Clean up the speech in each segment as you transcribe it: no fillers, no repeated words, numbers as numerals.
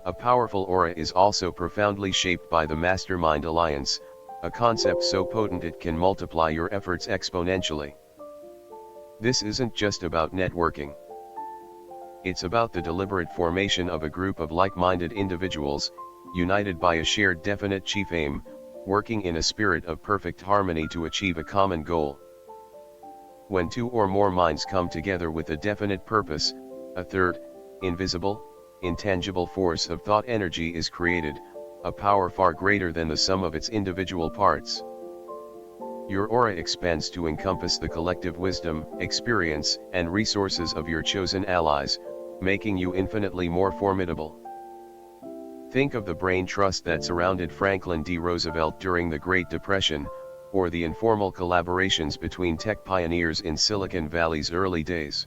A powerful aura is also profoundly shaped by the mastermind alliance, a concept so potent it can multiply your efforts exponentially. This isn't just about networking. It's about the deliberate formation of a group of like-minded individuals, united by a shared definite chief aim, working in a spirit of perfect harmony to achieve a common goal. When two or more minds come together with a definite purpose, a third, invisible, intangible force of thought energy is created, a power far greater than the sum of its individual parts. Your aura expands to encompass the collective wisdom, experience, and resources of your chosen allies, making you infinitely more formidable. Think of the brain trust that surrounded Franklin D. Roosevelt during the Great Depression, or the informal collaborations between tech pioneers in Silicon Valley's early days.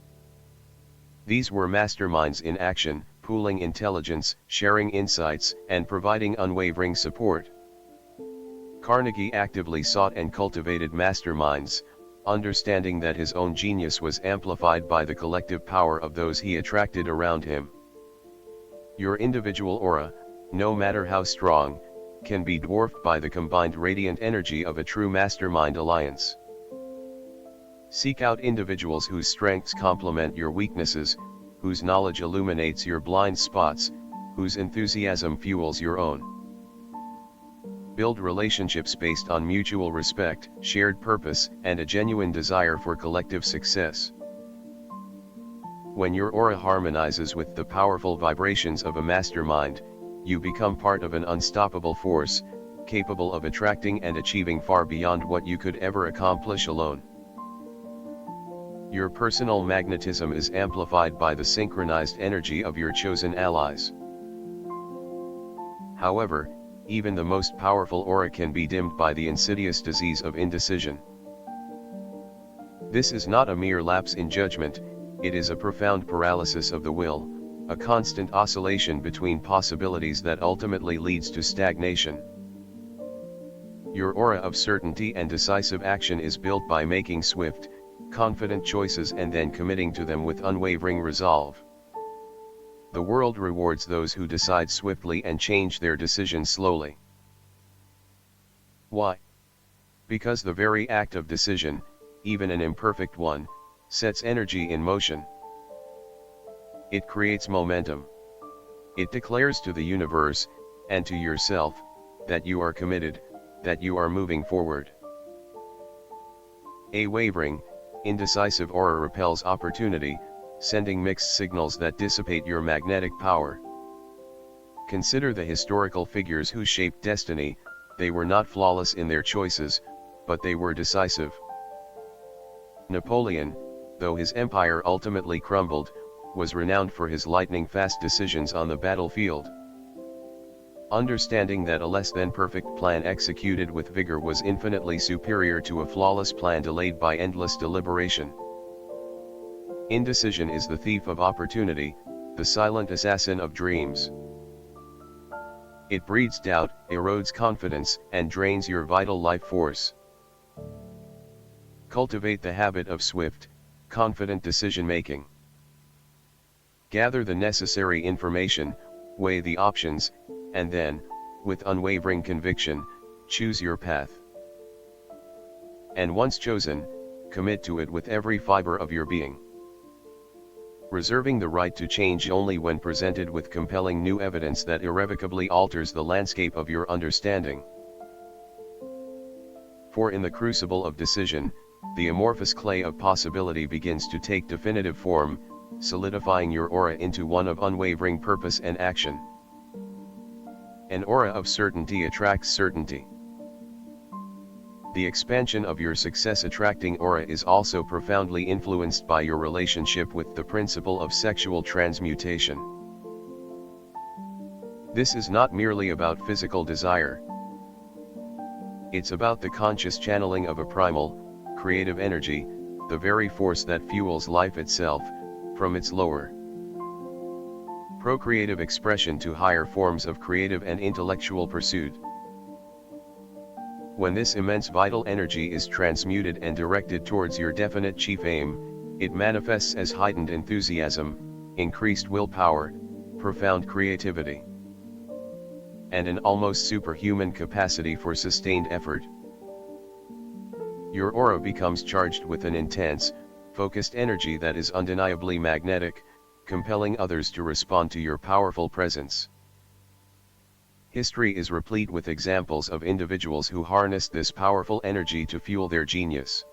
These were masterminds in action, pooling intelligence, sharing insights, and providing unwavering support. Carnegie actively sought and cultivated masterminds, understanding that his own genius was amplified by the collective power of those he attracted around him. Your individual aura, no matter how strong, can be dwarfed by the combined radiant energy of a true mastermind alliance. Seek out individuals whose strengths complement your weaknesses, whose knowledge illuminates your blind spots, whose enthusiasm fuels your own. Build relationships based on mutual respect, shared purpose, and a genuine desire for collective success. When your aura harmonizes with the powerful vibrations of a mastermind, you become part of an unstoppable force, capable of attracting and achieving far beyond what you could ever accomplish alone. Your personal magnetism is amplified by the synchronized energy of your chosen allies. However, even the most powerful aura can be dimmed by the insidious disease of indecision. This is not a mere lapse in judgment, it is a profound paralysis of the will, a constant oscillation between possibilities that ultimately leads to stagnation. Your aura of certainty and decisive action is built by making swift, confident choices and then committing to them with unwavering resolve. The world rewards those who decide swiftly and change their decisions slowly. Why? Because the very act of decision, even an imperfect one, sets energy in motion. It creates momentum. It declares to the universe, and to yourself, that you are committed, that you are moving forward. A wavering, indecisive aura repels opportunity, sending mixed signals that dissipate your magnetic power. Consider the historical figures who shaped destiny. They were not flawless in their choices, but they were decisive. Napoleon, though his empire ultimately crumbled, was renowned for his lightning-fast decisions on the battlefield. Understanding that a less-than-perfect plan executed with vigor was infinitely superior to a flawless plan delayed by endless deliberation. Indecision is the thief of opportunity, the silent assassin of dreams. It breeds doubt, erodes confidence, and drains your vital life force. Cultivate the habit of swift, confident decision-making. Gather the necessary information, weigh the options, and then, with unwavering conviction, choose your path. And once chosen, commit to it with every fiber of your being. Reserving the right to change only when presented with compelling new evidence that irrevocably alters the landscape of your understanding. For in the crucible of decision, the amorphous clay of possibility begins to take definitive form, solidifying your aura into one of unwavering purpose and action. An aura of certainty attracts certainty. The expansion of your success-attracting aura is also profoundly influenced by your relationship with the principle of sexual transmutation. This is not merely about physical desire. It's about the conscious channeling of a primal, creative energy, the very force that fuels life itself, from its lower, procreative expression to higher forms of creative and intellectual pursuit. When this immense vital energy is transmuted and directed towards your definite chief aim, it manifests as heightened enthusiasm, increased willpower, profound creativity. and an almost superhuman capacity for sustained effort. Your aura becomes charged with an intense, focused energy that is undeniably magnetic, compelling others to respond to your powerful presence. History is replete with examples of individuals who harnessed this powerful energy to fuel their genius.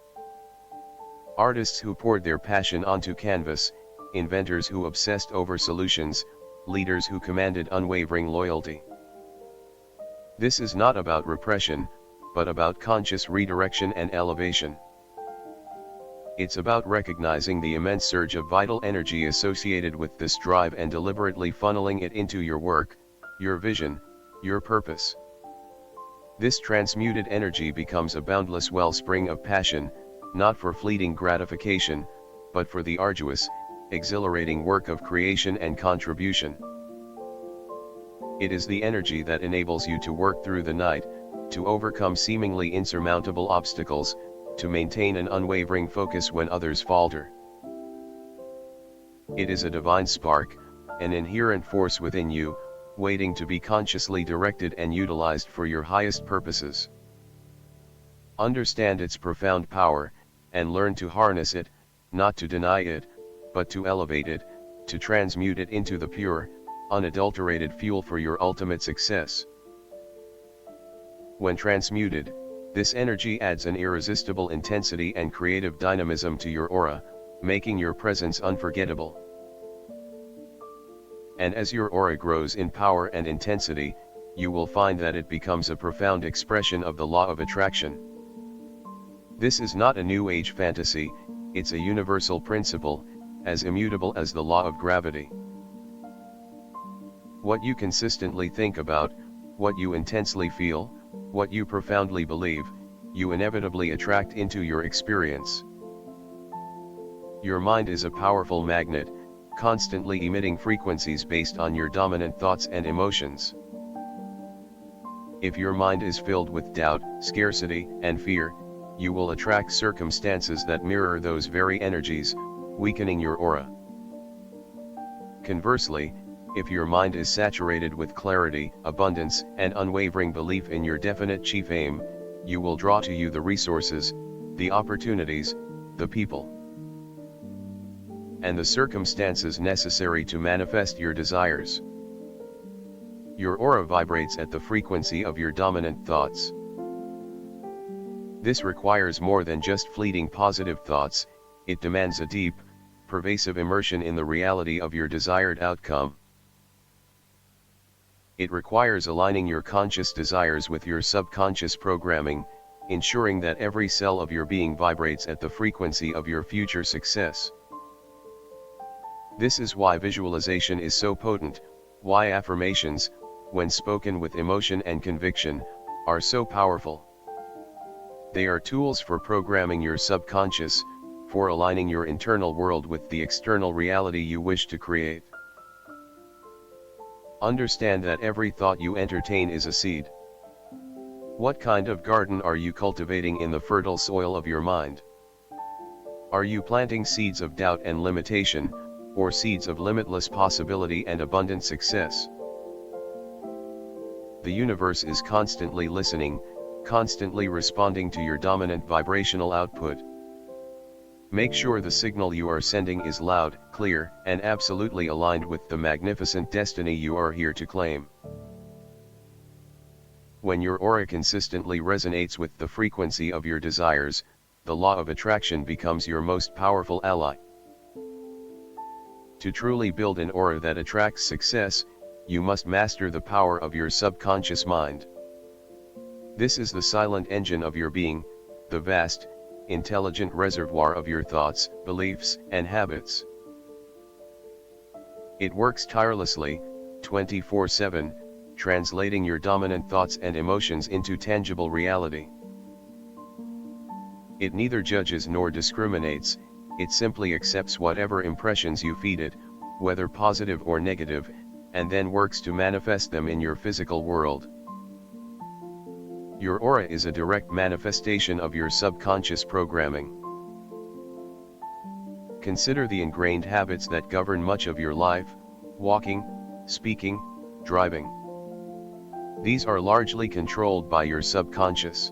Artists who poured their passion onto canvas, inventors who obsessed over solutions, leaders who commanded unwavering loyalty. This is not about repression, but about conscious redirection and elevation. It's about recognizing the immense surge of vital energy associated with this drive and deliberately funneling it into your work, your vision, your purpose. This transmuted energy becomes a boundless wellspring of passion, not for fleeting gratification, but for the arduous, exhilarating work of creation and contribution. It is the energy that enables you to work through the night, to overcome seemingly insurmountable obstacles, to maintain an unwavering focus when others falter. It is a divine spark, an inherent force within you, waiting to be consciously directed and utilized for your highest purposes. Understand its profound power, and learn to harness it, not to deny it, but to elevate it, to transmute it into the pure, unadulterated fuel for your ultimate success. When transmuted, this energy adds an irresistible intensity and creative dynamism to your aura, making your presence unforgettable. And as your aura grows in power and intensity, you will find that it becomes a profound expression of the law of attraction. This is not a New Age fantasy, it's a universal principle, as immutable as the law of gravity. What you consistently think about, what you intensely feel, what you profoundly believe, you inevitably attract into your experience. Your mind is a powerful magnet, constantly emitting frequencies based on your dominant thoughts and emotions. If your mind is filled with doubt, scarcity, and fear, you will attract circumstances that mirror those very energies, weakening your aura. Conversely, if your mind is saturated with clarity, abundance, and unwavering belief in your definite chief aim, you will draw to you the resources, the opportunities, the people, and the circumstances necessary to manifest your desires. Your aura vibrates at the frequency of your dominant thoughts. This requires more than just fleeting positive thoughts, it demands a deep, pervasive immersion in the reality of your desired outcome. It requires aligning your conscious desires with your subconscious programming, ensuring that every cell of your being vibrates at the frequency of your future success. This is why visualization is so potent, why affirmations, when spoken with emotion and conviction, are so powerful. They are tools for programming your subconscious, for aligning your internal world with the external reality you wish to create. Understand that every thought you entertain is a seed. What kind of garden are you cultivating in the fertile soil of your mind? Are you planting seeds of doubt and limitation, or seeds of limitless possibility and abundant success? The universe is constantly listening, constantly responding to your dominant vibrational output. Make sure the signal you are sending is loud, clear, and absolutely aligned with the magnificent destiny you are here to claim. When your aura consistently resonates with the frequency of your desires, the law of attraction becomes your most powerful ally. To truly build an aura that attracts success, you must master the power of your subconscious mind. This is the silent engine of your being, the vast, intelligent reservoir of your thoughts, beliefs, and habits. It works tirelessly, 24/7, translating your dominant thoughts and emotions into tangible reality. It neither judges nor discriminates, it simply accepts whatever impressions you feed it, whether positive or negative, and then works to manifest them in your physical world. Your aura is a direct manifestation of your subconscious programming. Consider the ingrained habits that govern much of your life: walking, speaking, driving. These are largely controlled by your subconscious.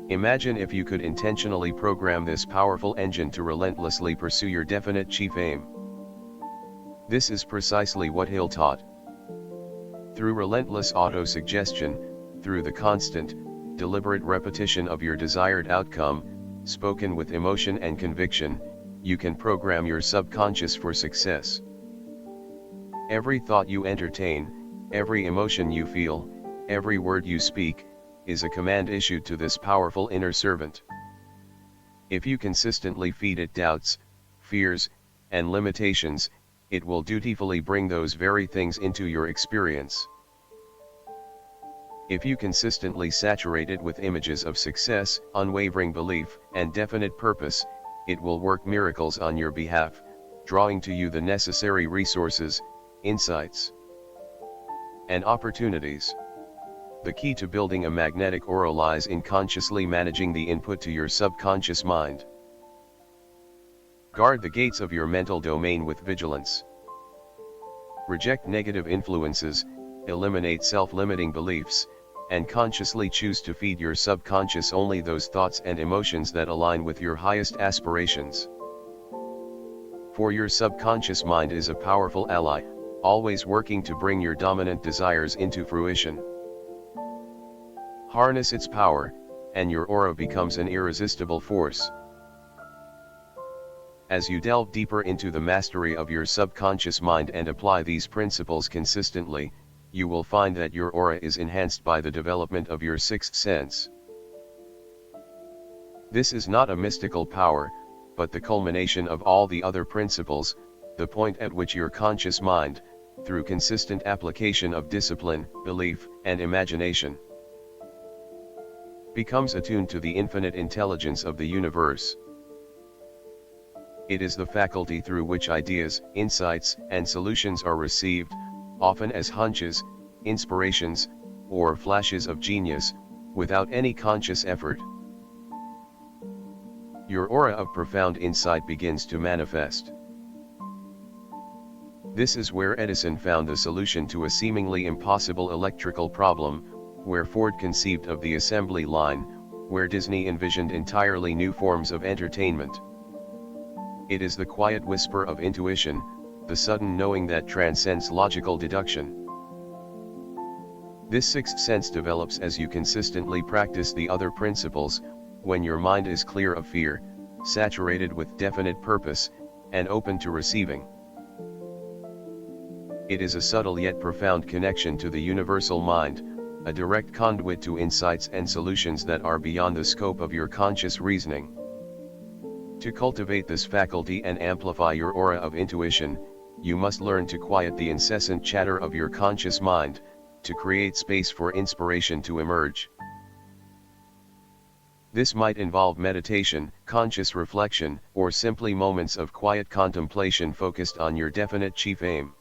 Imagine if you could intentionally program this powerful engine to relentlessly pursue your definite chief aim. This is precisely what Hill taught. Through relentless auto-suggestion, through the constant, deliberate repetition of your desired outcome, spoken with emotion and conviction, you can program your subconscious for success. Every thought you entertain, every emotion you feel, every word you speak, is a command issued to this powerful inner servant. If you consistently feed it doubts, fears, and limitations, it will dutifully bring those very things into your experience. If you consistently saturate it with images of success, unwavering belief, and definite purpose, it will work miracles on your behalf, drawing to you the necessary resources, insights, and opportunities. The key to building a magnetic aura lies in consciously managing the input to your subconscious mind. Guard the gates of your mental domain with vigilance. Reject negative influences, eliminate self-limiting beliefs, and consciously choose to feed your subconscious only those thoughts and emotions that align with your highest aspirations. For your subconscious mind is a powerful ally, always working to bring your dominant desires into fruition. Harness its power, and your aura becomes an irresistible force. As you delve deeper into the mastery of your subconscious mind and apply these principles consistently, you will find that your aura is enhanced by the development of your sixth sense. This is not a mystical power, but the culmination of all the other principles, the point at which your conscious mind, through consistent application of discipline, belief, and imagination, becomes attuned to the infinite intelligence of the universe. It is the faculty through which ideas, insights, and solutions are received, often as hunches, inspirations, or flashes of genius, without any conscious effort. Your aura of profound insight begins to manifest. This is where Edison found the solution to a seemingly impossible electrical problem, where Ford conceived of the assembly line, where Disney envisioned entirely new forms of entertainment. It is the quiet whisper of intuition, the sudden knowing that transcends logical deduction. This sixth sense develops as you consistently practice the other principles, when your mind is clear of fear, saturated with definite purpose, and open to receiving. It is a subtle yet profound connection to the universal mind, a direct conduit to insights and solutions that are beyond the scope of your conscious reasoning. To cultivate this faculty and amplify your aura of intuition, you must learn to quiet the incessant chatter of your conscious mind, to create space for inspiration to emerge. This might involve meditation, conscious reflection, or simply moments of quiet contemplation focused on your definite chief aim.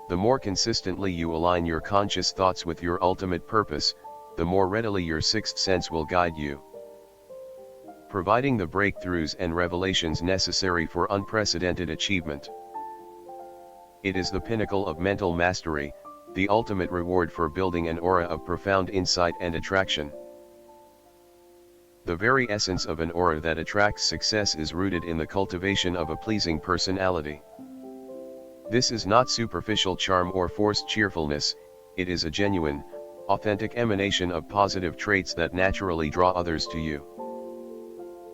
The more consistently you align your conscious thoughts with your ultimate purpose, the more readily your sixth sense will guide you, providing the breakthroughs and revelations necessary for unprecedented achievement. It is the pinnacle of mental mastery, the ultimate reward for building an aura of profound insight and attraction. The very essence of an aura that attracts success is rooted in the cultivation of a pleasing personality. This is not superficial charm or forced cheerfulness, it is a genuine, authentic emanation of positive traits that naturally draw others to you.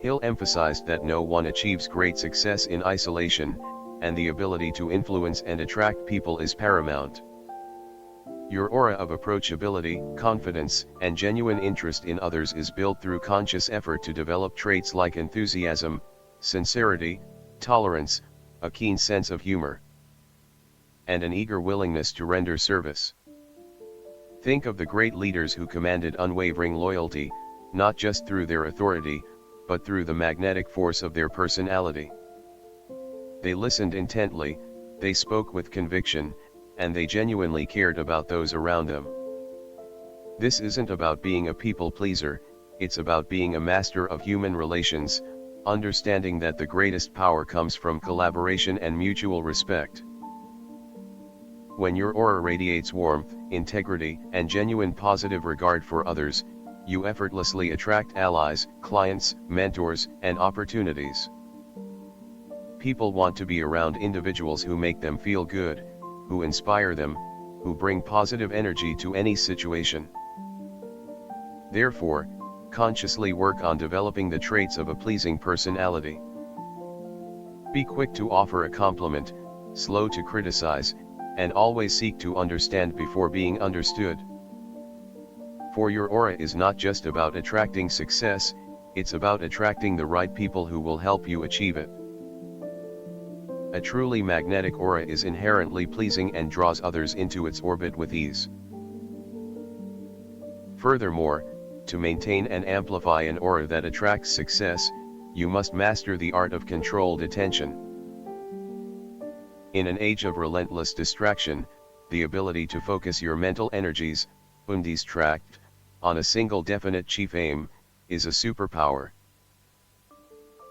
Hill emphasized that no one achieves great success in isolation, and the ability to influence and attract people is paramount. Your aura of approachability, confidence, and genuine interest in others is built through conscious effort to develop traits like enthusiasm, sincerity, tolerance, a keen sense of humor, and an eager willingness to render service. Think of the great leaders who commanded unwavering loyalty, not just through their authority, but through the magnetic force of their personality. They listened intently, they spoke with conviction, and they genuinely cared about those around them. This isn't about being a people pleaser, it's about being a master of human relations, understanding that the greatest power comes from collaboration and mutual respect. When your aura radiates warmth, integrity, and genuine positive regard for others, you effortlessly attract allies, clients, mentors, and opportunities. People want to be around individuals who make them feel good, who inspire them, who bring positive energy to any situation. Therefore, consciously work on developing the traits of a pleasing personality. Be quick to offer a compliment, slow to criticize, and always seek to understand before being understood. For your aura is not just about attracting success, it's about attracting the right people who will help you achieve it. A truly magnetic aura is inherently pleasing and draws others into its orbit with ease. Furthermore, to maintain and amplify an aura that attracts success, you must master the art of controlled attention. In an age of relentless distraction, the ability to focus your mental energies, undistract, on a single definite chief aim, is a superpower.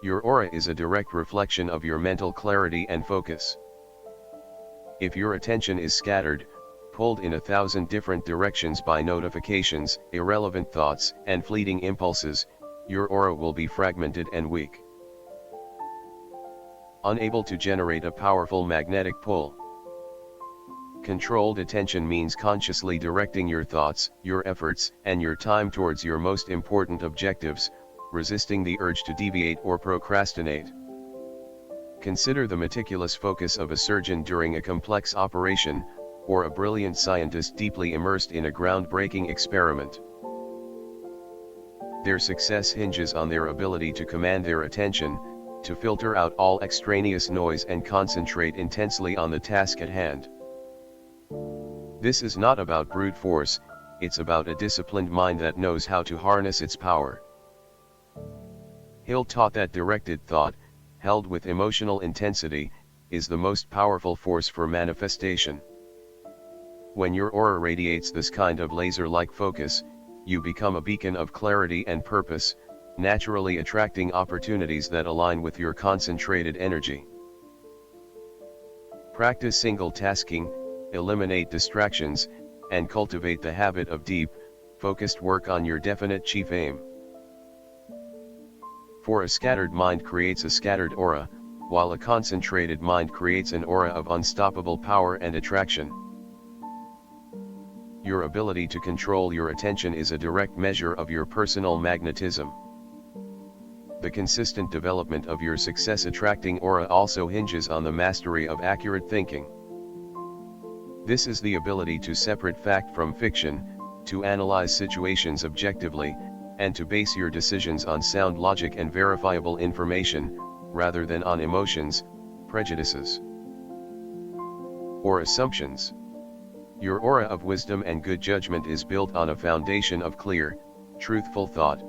Your aura is a direct reflection of your mental clarity and focus. If your attention is scattered, pulled in 1,000 different directions by notifications, irrelevant thoughts, and fleeting impulses, your aura will be fragmented and weak. Unable to generate a powerful magnetic pull. Controlled attention means consciously directing your thoughts, your efforts, and your time towards your most important objectives, resisting the urge to deviate or procrastinate. Consider the meticulous focus of a surgeon during a complex operation, or a brilliant scientist deeply immersed in a groundbreaking experiment. Their success hinges on their ability to command their attention, to filter out all extraneous noise and concentrate intensely on the task at hand. This is not about brute force, it's about a disciplined mind that knows how to harness its power. Hill taught that directed thought, held with emotional intensity, is the most powerful force for manifestation. When your aura radiates this kind of laser-like focus, you become a beacon of clarity and purpose, naturally attracting opportunities that align with your concentrated energy. Practice single tasking, eliminate distractions, and cultivate the habit of deep, focused work on your definite chief aim. For a scattered mind creates a scattered aura, while a concentrated mind creates an aura of unstoppable power and attraction. Your ability to control your attention is a direct measure of your personal magnetism. The consistent development of your success-attracting aura also hinges on the mastery of accurate thinking. This is the ability to separate fact from fiction, to analyze situations objectively, and to base your decisions on sound logic and verifiable information, rather than on emotions, prejudices, or assumptions. Your aura of wisdom and good judgment is built on a foundation of clear, truthful thought.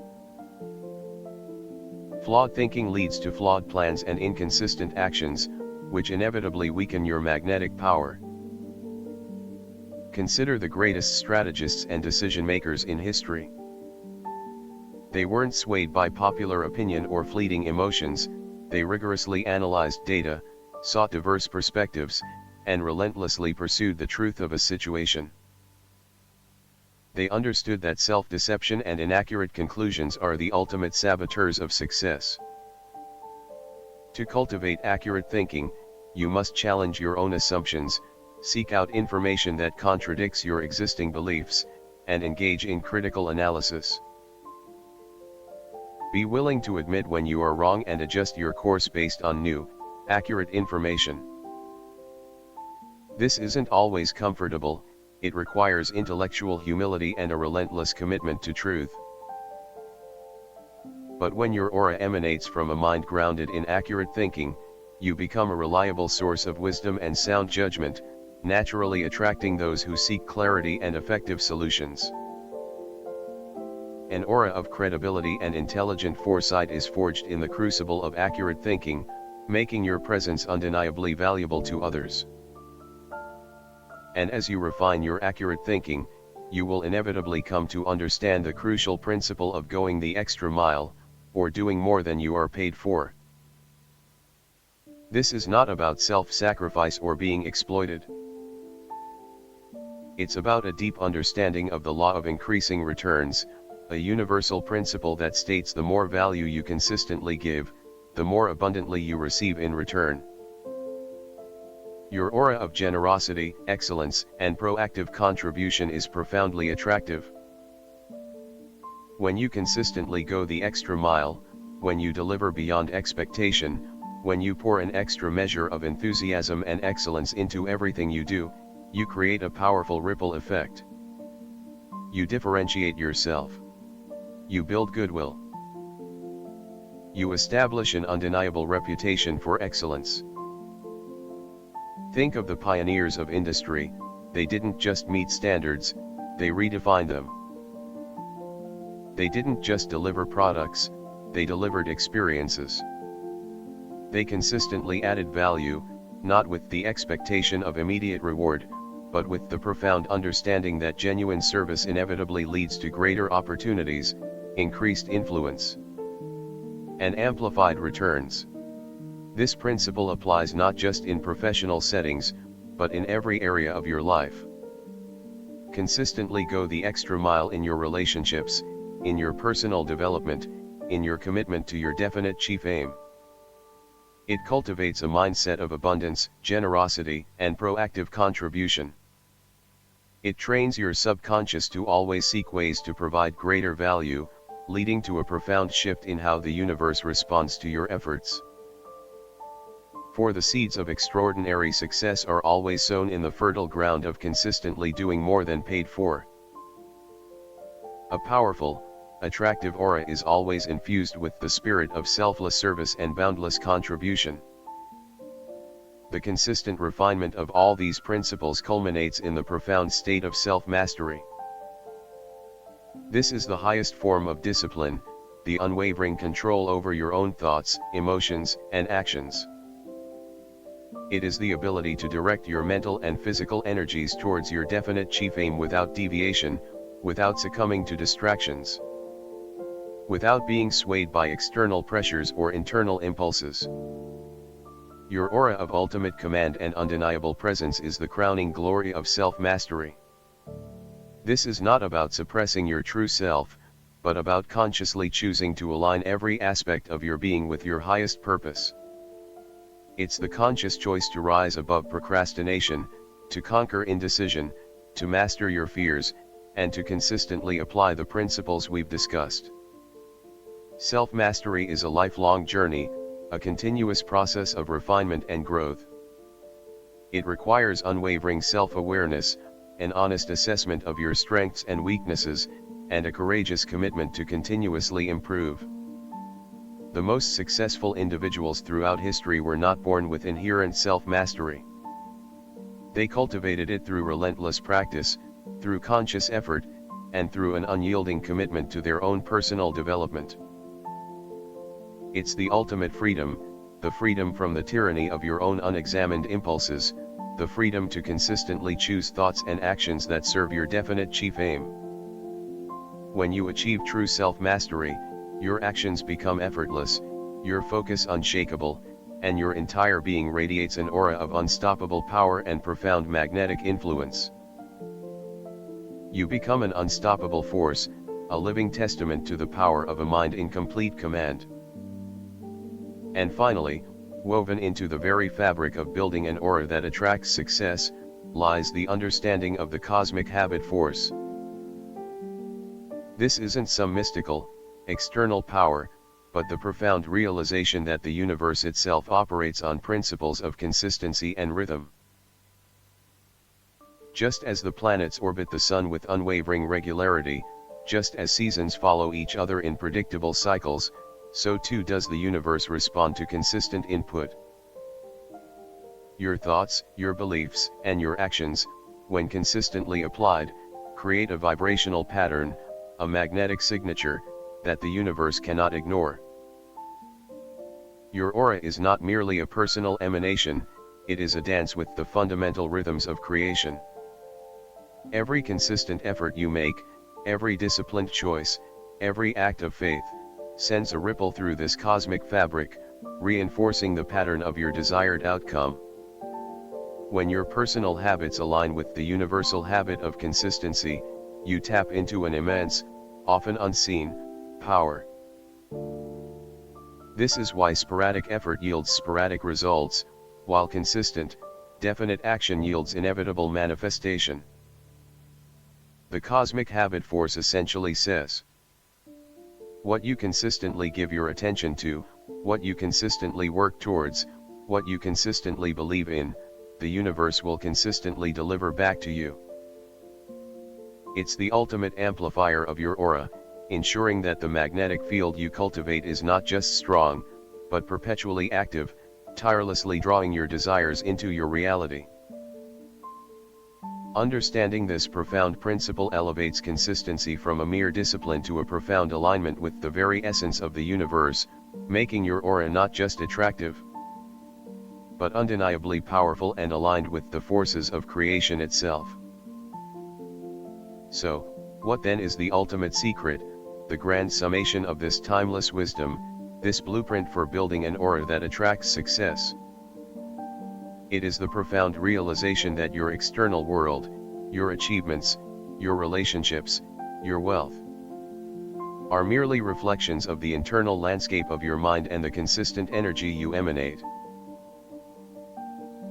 Flawed thinking leads to flawed plans and inconsistent actions, which inevitably weaken your magnetic power. Consider the greatest strategists and decision-makers in history. They weren't swayed by popular opinion or fleeting emotions, they rigorously analyzed data, sought diverse perspectives, and relentlessly pursued the truth of a situation. They understood that self-deception and inaccurate conclusions are the ultimate saboteurs of success. To cultivate accurate thinking, you must challenge your own assumptions, seek out information that contradicts your existing beliefs, and engage in critical analysis. Be willing to admit when you are wrong and adjust your course based on new, accurate information. This isn't always comfortable, it requires intellectual humility and a relentless commitment to truth. But when your aura emanates from a mind grounded in accurate thinking, you become a reliable source of wisdom and sound judgment, naturally attracting those who seek clarity and effective solutions. An aura of credibility and intelligent foresight is forged in the crucible of accurate thinking, making your presence undeniably valuable to others. And as you refine your accurate thinking, you will inevitably come to understand the crucial principle of going the extra mile, or doing more than you are paid for. This is not about self-sacrifice or being exploited. It's about a deep understanding of the law of increasing returns, a universal principle that states the more value you consistently give, the more abundantly you receive in return. Your aura of generosity, excellence, and proactive contribution is profoundly attractive. When you consistently go the extra mile, when you deliver beyond expectation, when you pour an extra measure of enthusiasm and excellence into everything you do, you create a powerful ripple effect. You differentiate yourself. You build goodwill. You establish an undeniable reputation for excellence. Think of the pioneers of industry. They didn't just meet standards, they redefined them. They didn't just deliver products, they delivered experiences. They consistently added value, not with the expectation of immediate reward, but with the profound understanding that genuine service inevitably leads to greater opportunities, increased influence, and amplified returns. This principle applies not just in professional settings, but in every area of your life. Consistently go the extra mile in your relationships, in your personal development, in your commitment to your definite chief aim. It cultivates a mindset of abundance, generosity, and proactive contribution. It trains your subconscious to always seek ways to provide greater value, leading to a profound shift in how the universe responds to your efforts. For the seeds of extraordinary success are always sown in the fertile ground of consistently doing more than paid for. A powerful, attractive aura is always infused with the spirit of selfless service and boundless contribution. The consistent refinement of all these principles culminates in the profound state of self-mastery. This is the highest form of discipline, the unwavering control over your own thoughts, emotions, and actions. It is the ability to direct your mental and physical energies towards your definite chief aim without deviation, without succumbing to distractions, without being swayed by external pressures or internal impulses. Your aura of ultimate command and undeniable presence is the crowning glory of self-mastery. This is not about suppressing your true self, but about consciously choosing to align every aspect of your being with your highest purpose. It's the conscious choice to rise above procrastination, to conquer indecision, to master your fears, and to consistently apply the principles we've discussed. Self-mastery is a lifelong journey, a continuous process of refinement and growth. It requires unwavering self-awareness, an honest assessment of your strengths and weaknesses, and a courageous commitment to continuously improve. The most successful individuals throughout history were not born with inherent self-mastery. They cultivated it through relentless practice, through conscious effort, and through an unyielding commitment to their own personal development. It's the ultimate freedom, the freedom from the tyranny of your own unexamined impulses, the freedom to consistently choose thoughts and actions that serve your definite chief aim. When you achieve true self-mastery, your actions become effortless, your focus unshakable, and your entire being radiates an aura of unstoppable power and profound magnetic influence. You become an unstoppable force, a living testament to the power of a mind in complete command. And finally, woven into the very fabric of building an aura that attracts success, lies the understanding of the cosmic habit force. This isn't some mystical, external power, but the profound realization that the universe itself operates on principles of consistency and rhythm. Just as the planets orbit the sun with unwavering regularity, just as seasons follow each other in predictable cycles, so too does the universe respond to consistent input. Your thoughts, your beliefs, and your actions, when consistently applied, create a vibrational pattern, a magnetic signature, that the universe cannot ignore. Your aura is not merely a personal emanation, it is a dance with the fundamental rhythms of creation. Every consistent effort you make, every disciplined choice, every act of faith, sends a ripple through this cosmic fabric, reinforcing the pattern of your desired outcome. When your personal habits align with the universal habit of consistency, you tap into an immense, often unseen, power. This is why sporadic effort yields sporadic results, while consistent, definite action yields inevitable manifestation. The cosmic habit force essentially says, what you consistently give your attention to, what you consistently work towards, what you consistently believe in, the universe will consistently deliver back to you. It's the ultimate amplifier of your aura, ensuring that the magnetic field you cultivate is not just strong, but perpetually active, tirelessly drawing your desires into your reality. Understanding this profound principle elevates consistency from a mere discipline to a profound alignment with the very essence of the universe, making your aura not just attractive, but undeniably powerful and aligned with the forces of creation itself. So, what then is the ultimate secret, the grand summation of this timeless wisdom, this blueprint for building an aura that attracts success? It is the profound realization that your external world, your achievements, your relationships, your wealth, are merely reflections of the internal landscape of your mind and the consistent energy you emanate.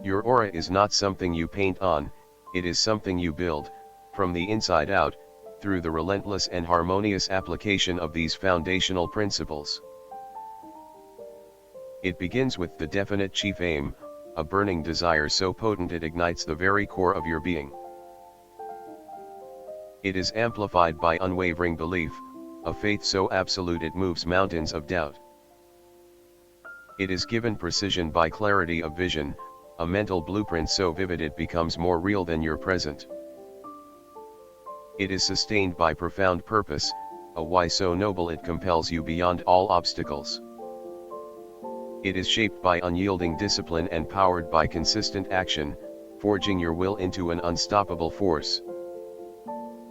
Your aura is not something you paint on, it is something you build, from the inside out, through the relentless and harmonious application of these foundational principles. It begins with the definite chief aim, a burning desire so potent it ignites the very core of your being. It is amplified by unwavering belief, a faith so absolute it moves mountains of doubt. It is given precision by clarity of vision, a mental blueprint so vivid it becomes more real than your present. It is sustained by profound purpose, a why so noble it compels you beyond all obstacles. It is shaped by unyielding discipline and powered by consistent action, forging your will into an unstoppable force.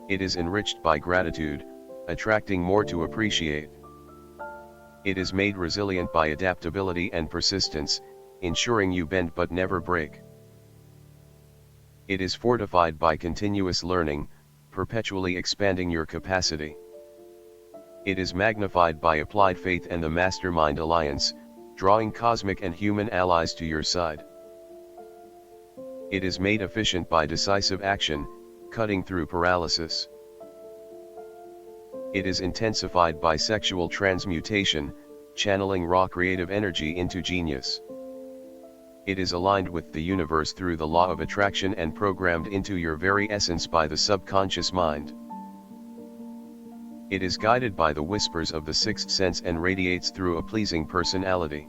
It is enriched by gratitude, attracting more to appreciate. It is made resilient by adaptability and persistence, ensuring you bend but never break. It is fortified by continuous learning, perpetually expanding your capacity. It is magnified by applied faith and the mastermind alliance, drawing cosmic and human allies to your side. It is made efficient by decisive action, cutting through paralysis. It is intensified by sexual transmutation, channeling raw creative energy into genius. It is aligned with the universe through the law of attraction and programmed into your very essence by the subconscious mind. It is guided by the whispers of the sixth sense and radiates through a pleasing personality.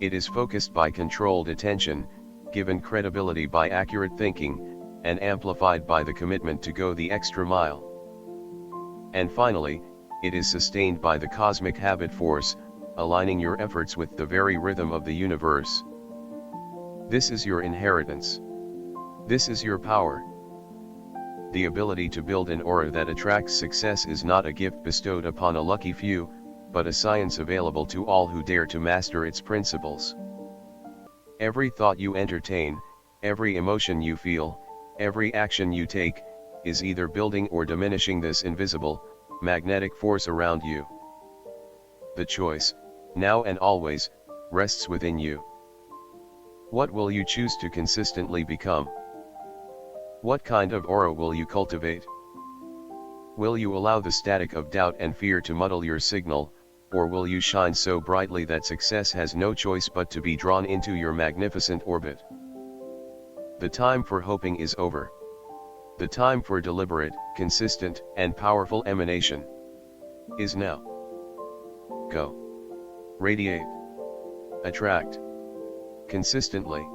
It is focused by controlled attention, given credibility by accurate thinking, and amplified by the commitment to go the extra mile. And finally, it is sustained by the cosmic habit force, aligning your efforts with the very rhythm of the universe. This is your inheritance. This is your power. The ability to build an aura that attracts success is not a gift bestowed upon a lucky few, but a science available to all who dare to master its principles. Every thought you entertain, every emotion you feel, every action you take, is either building or diminishing this invisible, magnetic force around you. The choice, now and always, rests within you. What will you choose to consistently become? What kind of aura will you cultivate? Will you allow the static of doubt and fear to muddle your signal, or will you shine so brightly that success has no choice but to be drawn into your magnificent orbit? The time for hoping is over. The time for deliberate, consistent, and powerful emanation is now. Go. Radiate. Attract. Consistently.